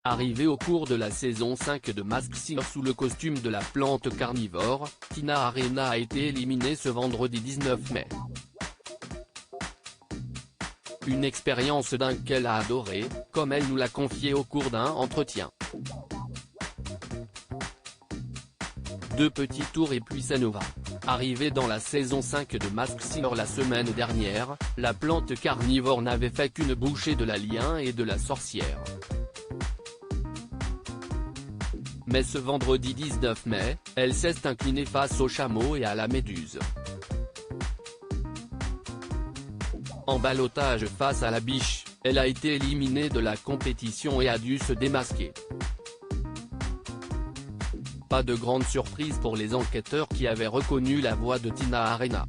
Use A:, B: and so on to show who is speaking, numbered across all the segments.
A: Arrivée au cours de la saison 5 de Masked Singer sous le costume de la plante carnivore, Tina Arena a été éliminée ce vendredi 19 mai. Une expérience dingue qu'elle a adorée, comme elle nous l'a confié au cours d'un entretien. 2 petits tours et puis ça nous va. Arrivée dans la saison 5 de Masked Singer la semaine dernière, la plante carnivore n'avait fait qu'une bouchée de la lien et de la sorcière. Mais ce vendredi 19 mai, elle s'est inclinée face au chameau et à la méduse. En ballottage face à la biche, elle a été éliminée de la compétition et a dû se démasquer. Pas de grande surprise pour les enquêteurs qui avaient reconnu la voix de Tina Arena.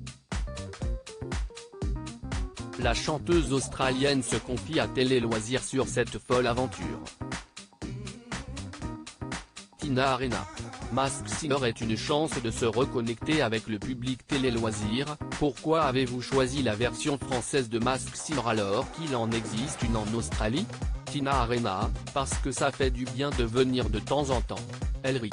A: La chanteuse australienne se confie à Télé Loisirs sur cette folle aventure. Tina Arena. Masked Singer est une chance de se reconnecter avec le public Télé Loisirs. Pourquoi avez-vous choisi la version française de Masked Singer alors qu'il en existe une en Australie? Tina Arena, parce que ça fait du bien de venir de temps en temps. Elle rit.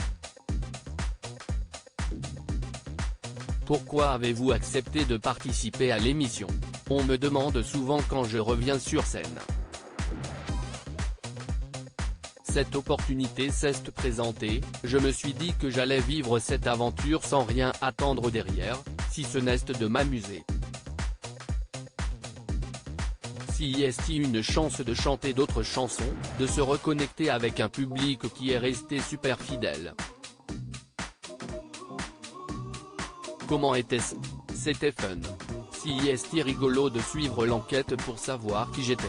A: Pourquoi avez-vous accepté de participer à l'émission? On me demande souvent quand je reviens sur scène. Cette opportunité s'est présentée, je me suis dit que j'allais vivre cette aventure sans rien attendre derrière, si ce n'est de m'amuser. Si est une chance de chanter d'autres chansons, de se reconnecter avec un public qui est resté super fidèle. Comment était-ce? C'était fun. Si est rigolo de suivre l'enquête pour savoir qui j'étais.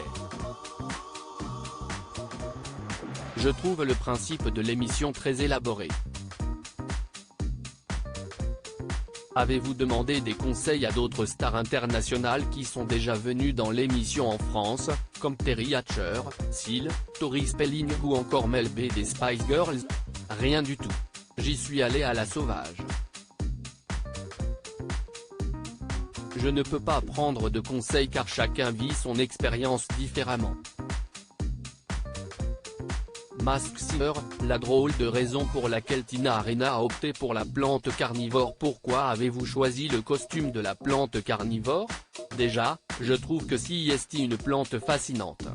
A: Je trouve le principe de l'émission très élaboré. Avez-vous demandé des conseils à d'autres stars internationales qui sont déjà venues dans l'émission en France, comme Terry Hatcher, Seal, Tori Spelling ou encore Mel B des Spice Girls? Rien du tout. J'y suis allé à la sauvage. Je ne peux pas prendre de conseils car chacun vit son expérience différemment. Masked Singer, la drôle de raison pour laquelle Tina Arena a opté pour la plante carnivore. Pourquoi avez-vous choisi le costume de la plante carnivore? Déjà, je trouve que c'est une plante fascinante.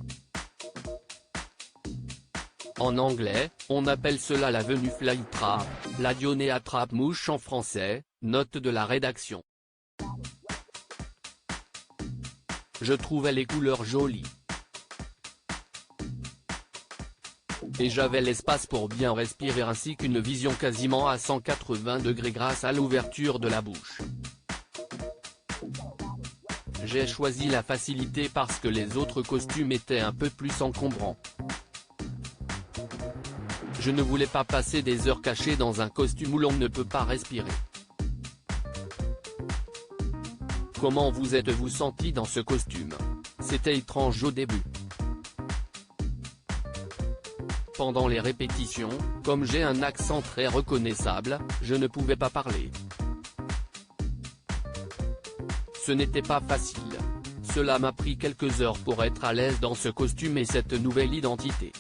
A: En anglais, on appelle cela la venue flytrap, la dionée attrape-mouche en français, note de la rédaction. Je trouvais les couleurs jolies. Et j'avais l'espace pour bien respirer ainsi qu'une vision quasiment à 180 degrés grâce à l'ouverture de la bouche. J'ai choisi la facilité parce que les autres costumes étaient un peu plus encombrants. Je ne voulais pas passer des heures cachées dans un costume où l'on ne peut pas respirer. Comment vous êtes-vous senti dans ce costume? C'était étrange au début. Pendant les répétitions, comme j'ai un accent très reconnaissable, je ne pouvais pas parler. Ce n'était pas facile. Cela m'a pris quelques heures pour être à l'aise dans ce costume et cette nouvelle identité.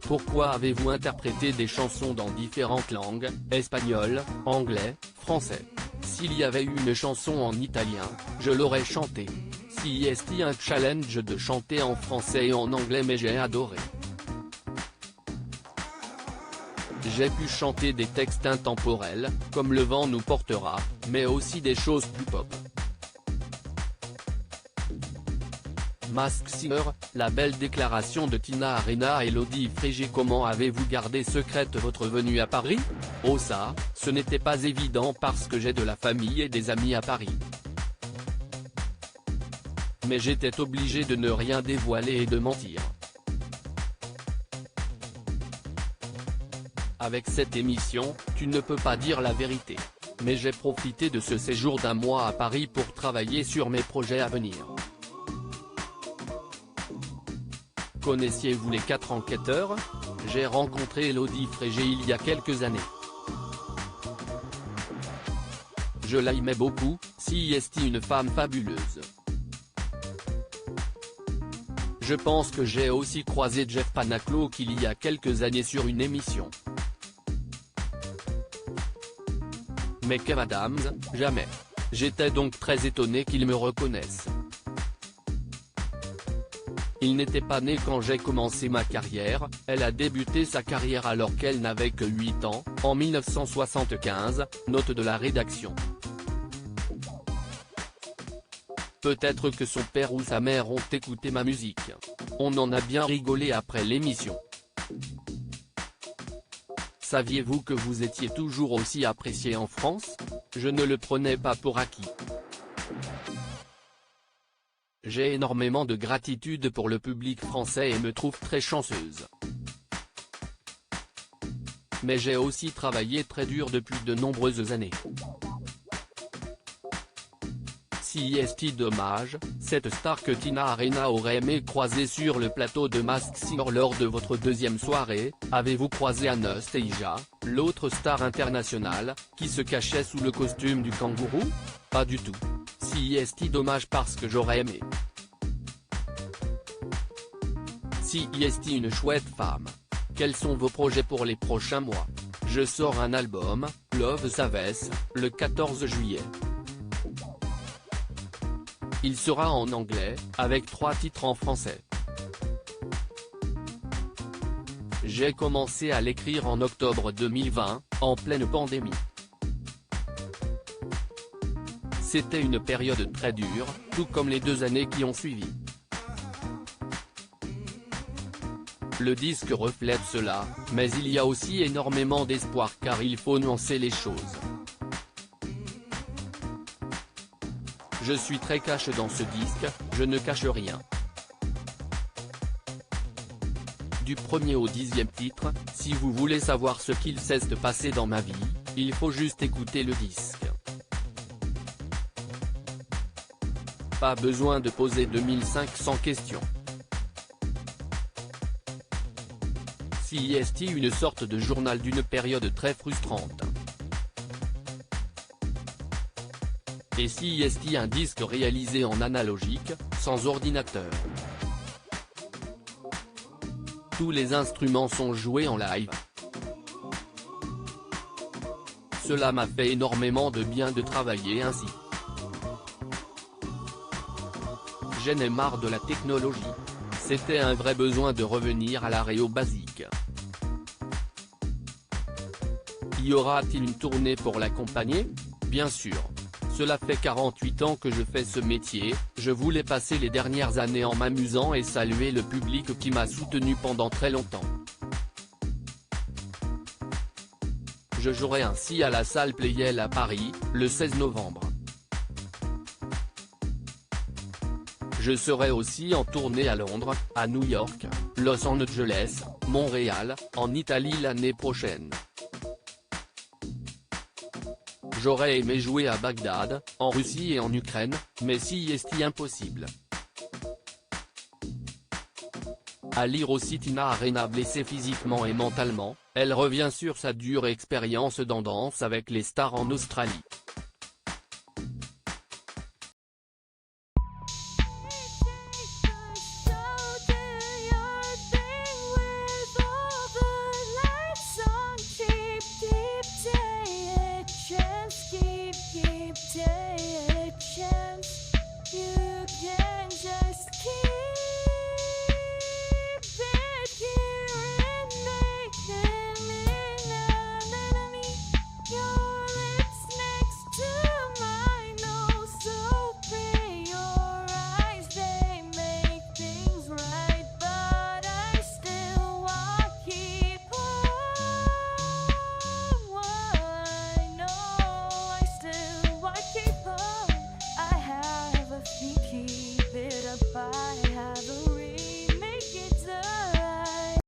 A: Pourquoi avez-vous interprété des chansons dans différentes langues, espagnol, anglais, français? S'il y avait eu une chanson en italien, je l'aurais chantée. Si est un challenge de chanter en français et en anglais mais j'ai adoré. J'ai pu chanter des textes intemporels, comme Le vent nous portera, mais aussi des choses plus pop. Masked Singer, la belle déclaration de Tina Arena et Elodie Frégé. Comment avez-vous gardé secrète votre venue à Paris? Oh ça, ce n'était pas évident parce que j'ai de la famille et des amis à Paris. Mais j'étais obligé de ne rien dévoiler et de mentir. Avec cette émission, tu ne peux pas dire la vérité. Mais j'ai profité de ce séjour d'1 mois à Paris pour travailler sur mes projets à venir. Connaissiez-vous les 4 enquêteurs? J'ai rencontré Elodie Frégé il y a quelques années. Je l'aimais beaucoup, si est une femme fabuleuse. Je pense que j'ai aussi croisé Jeff Panaclock il y a quelques années sur une émission. Mais Kev Adams, jamais. J'étais donc très étonné qu'il me reconnaisse. Il n'était pas né quand j'ai commencé ma carrière, elle a débuté sa carrière alors qu'elle n'avait que 8 ans, en 1975, note de la rédaction. Peut-être que son père ou sa mère ont écouté ma musique. On en a bien rigolé après l'émission. Saviez-vous que vous étiez toujours aussi apprécié en France? Je ne le prenais pas pour acquis. J'ai énormément de gratitude pour le public français et me trouve très chanceuse. Mais j'ai aussi travaillé très dur depuis de nombreuses années. CIST dommage, cette star que Tina Arena aurait aimé croiser sur le plateau de Masked Singer lors de votre deuxième soirée. Avez-vous croisé Anastasia, l'autre star internationale, qui se cachait sous le costume du kangourou? Pas du tout. CIST dommage parce que j'aurais aimé. CIST une chouette femme. Quels sont vos projets pour les prochains mois? Je sors un album, Love Savess, le 14 juillet. Il sera en anglais, avec 3 titres en français. J'ai commencé à l'écrire en octobre 2020, en pleine pandémie. C'était une période très dure, tout comme les 2 années qui ont suivi. Le disque reflète cela, mais il y a aussi énormément d'espoir car il faut nuancer les choses. Je suis très cash dans ce disque, je ne cache rien. Du 1er au 10e titre, si vous voulez savoir ce qu'il s'est passé dans ma vie, il faut juste écouter le disque. Pas besoin de poser 2500 questions. CIST une sorte de journal d'une période très frustrante. Et CIST un disque réalisé en analogique, sans ordinateur. Tous les instruments sont joués en live. Cela m'a fait énormément de bien de travailler ainsi. J'en ai marre de la technologie. C'était un vrai besoin de revenir à la réo basique. Y aura-t-il une tournée pour l'accompagner? Bien sûr. Cela fait 48 ans que je fais ce métier, je voulais passer les dernières années en m'amusant et saluer le public qui m'a soutenu pendant très longtemps. Je jouerai ainsi à la salle Playel à Paris, le 16 novembre. Je serai aussi en tournée à Londres, à New York, Los Angeles, Montréal, en Italie l'année prochaine. J'aurais aimé jouer à Bagdad, en Russie et en Ukraine, mais CIST impossible. À lire aussi Tina Arena blessée physiquement et mentalement, elle revient sur sa dure expérience dans Danse avec les stars en Australie.